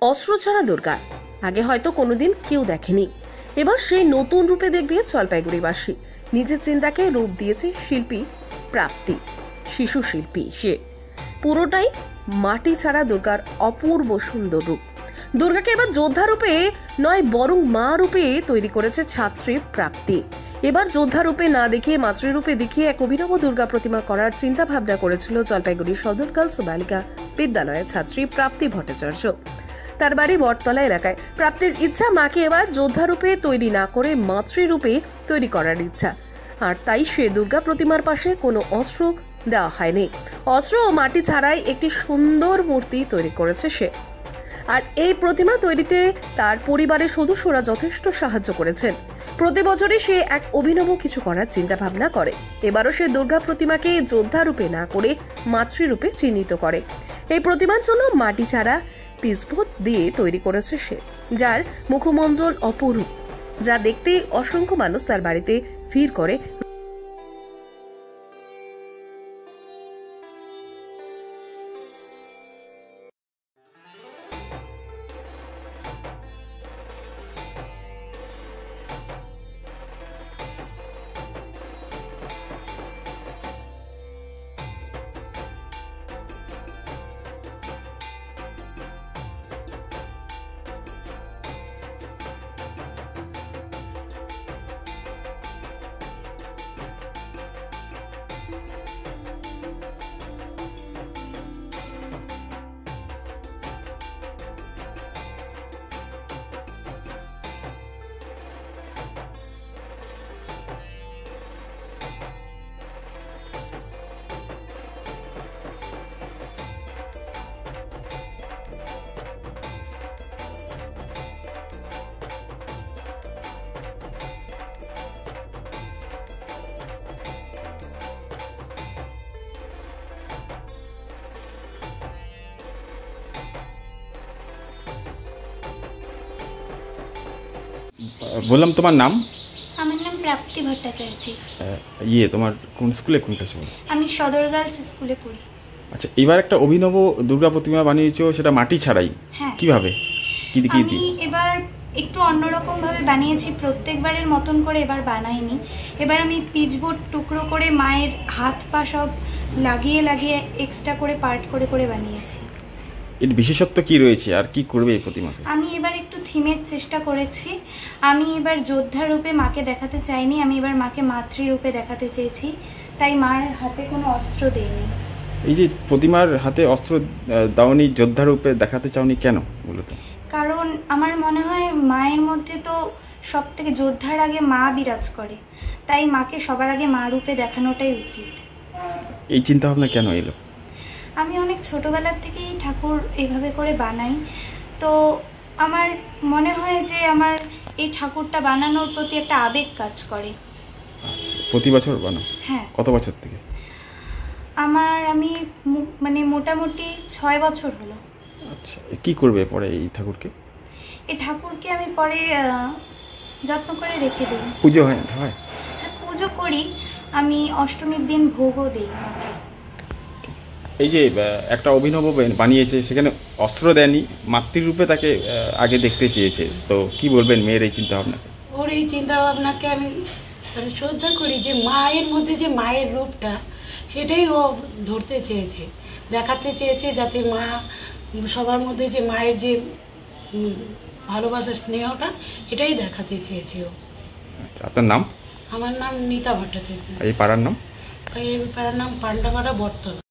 অস্ত্র ছাড়া দুর্গা আগে হয়তো কোনোদিন কেউ দেখেনি। এবার সেই নতুন রূপে দেখবে জলপাইগুড়িবাসী। নিজের চিন্তাকে রূপ দিয়েছে শিল্পী প্রাপ্তি, শিশু শিল্পী। সে পুরোটাই মাটি ছাড়া দুর্গার অপূর্ব সুন্দর রূপ। দুর্গাকে এবার যোদ্ধা রূপে নয় বরং মা রূপে তৈরি করেছে ছাত্রী প্রাপ্তি। এবার যোদ্ধা রূপে না দেখিয়ে মাতৃরূপে দেখিয়ে এক অভিনব দুর্গা প্রতিমা করার চিন্তা ভাবনা করেছিল জলপাইগুড়ি সদর গার্লস বালিকা বিদ্যালয়ের ছাত্রী প্রাপ্তি ভট্টাচার্য। তার বাড়ি বটতলা এলাকায়। প্রাপ্তির ইচ্ছা মাকে এবার যোদ্ধা রূপে তৈরি না করে মাতৃরূপে তৈরি করার ইচ্ছা। আর তাই সে দুর্গা প্রতিমার পাশে কোনো অস্ত্র দেওয়া হয়নি। অস্ত্র ও মাটি ছাড়াই একটি সুন্দর মূর্তি তৈরি করেছে সে। আর এই প্রতিমা তৈরিতে তার পরিবারের সদস্যরা যথেষ্ট সাহায্য করেছেন। প্রতি বছরই সে এক অভিনব কিছু করার চিন্তা ভাবনা করে। এবারও সে দুর্গা প্রতিমাকে যোদ্ধা রূপে না করে মাতৃরূপে চিহ্নিত করে। এই প্রতিমার জন্য মাটি ছাড়া পিচবোর্ড দিয়ে তৈরি করেছে সে, যার মুখমণ্ডল অপরূপ, যা দেখতে অসংখ্য মানুষ তার বাড়িতে ভিড় করে। বললাম তোমার নাম? আমার নাম প্রাপ্তি ভট্টাচার্য। তোমার কোন স্কুলে কোনটা ছিল? আমি সদর গার্লস স্কুলে পড়ি। আচ্ছা, এবার একটা অভিনব দুর্গা প্রতিমা বানিয়েছো, সেটা মাটি ছাড়াই। হ্যাঁ। কিভাবে? আমি এবার একটু অন্যরকম ভাবে বানিয়েছি, প্রত্যেকবারের মতন করে এবার বানাইনি। এবার আমি পিচবোর্ড টুকরো করে মায়ের হাত পা সব লাগিয়ে লাগিয়ে এক্সট্রা করে পার্ট করে করে বানিয়েছি। এর বিশেষত্ব কি রয়েছে আর কি করবে এই প্রতিমাকে? আমি এবার একটু থিমের চেষ্টা করেছি। আমি এবার যোদ্ধা রূপে মাকে দেখাতে চাইনি, আমি এবার মাকে মাতৃরূপে দেখাতে চেয়েছি। তাই মার হাতে কোনো অস্ত্র দেইনি। এই যে প্রতিমার হাতে অস্ত্র দাওনি, যোদ্ধা রূপে দেখাতে চাওনি কেন মূলত? কারণ আমার মনে হয় মায়ের মধ্যে তো সব থেকে যোদ্ধার আগে মা বিরাজ করে, তাই মাকে সবার আগে মা রূপে দেখানোটাই উচিত। এই চিন্তা ভাবনা কেন এলো? আমি অনেক ছোটবেলার থেকেই ঠাকুর এইভাবে করে বানাই, তো আমার মনে হয় যে আমার এই ঠাকুরটা বানানোর প্রতি একটা আবেগ কাজ করে। প্রতি বছর বানাও? হ্যাঁ। কত বছর থেকে? আমি মানে মোটামুটি 6 বছর হলো। আচ্ছা, কি করবে পরে এই ঠাকুরকে? এই ঠাকুরকে আমি পরে যত্ন করে রেখে দিই। পুজো হয়? হ্যাঁ, পুজো করি। আমি অষ্টমীর দিন ভোগও দিই মাকে। এই যে একটা অভিনব বানিয়েছে, সেখানে অস্ত্র দেয়নি, মাতৃরূপে তাকে আগে দেখতে চেয়েছে, তো কি বলবেন মেয়ের এই চিন্তা ভাবনা? ওর এই চিন্তা ভাবনাকে আমি শ্রদ্ধা করি, যে মায়ের মধ্যে যে মায়ের রূপটা, সেটাই ও ধরতে চেয়েছে, দেখাতে চেয়েছে, যাতে মা সবার মধ্যে যে মায়ের যে ভালোবাসার স্নেহটা, এটাই দেখাতে চেয়েছে ও। আচ্ছা, আপনার নাম? আমার নাম মিতা ভট্টাচার্য। এই পাড়ার নাম? এই পাড়ার নাম পান্ডামারা বটতলা।